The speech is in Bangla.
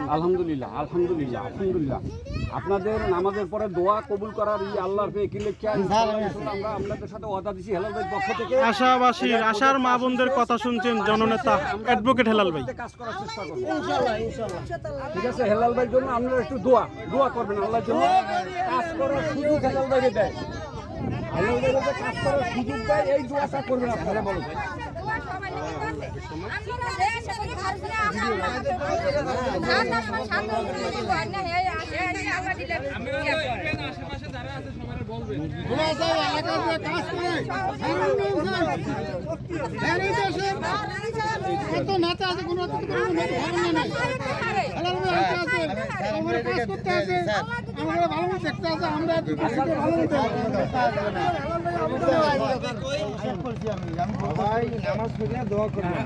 আলহামদুলিল্লাহ আলহামদুলিল্লাহ আলহামদুলিল্লাহ আপনাদের নামাজের পরে দোয়া কবুল করার এই আল্লাহর কি লেখা আমরা আপনাদের সাথে ওয়াদা দিছি হেলাল ভাই পক্ষ থেকে আশাবাসীর আশার মা বোনদের কথা শুনছেন জননেতা অ্যাডভোকেট হেলাল ভাই কাজ করার চেষ্টা করব ইনশাআল্লাহ ইনশাআল্লাহ ঠিক আছে হেলাল ভাইয়ের জন্য আপনারা একটু দোয়া করবেন আল্লাহর জন্য কাজ করার সুযোগ হেলাল ভাইকে দেয় হেলাল ভাইকে কাজ করার সুযোগ দেয় এই দোয়াটা করবেন আপনারা বলুন ভাই নামাজ পড়ে দোয়া করবেন।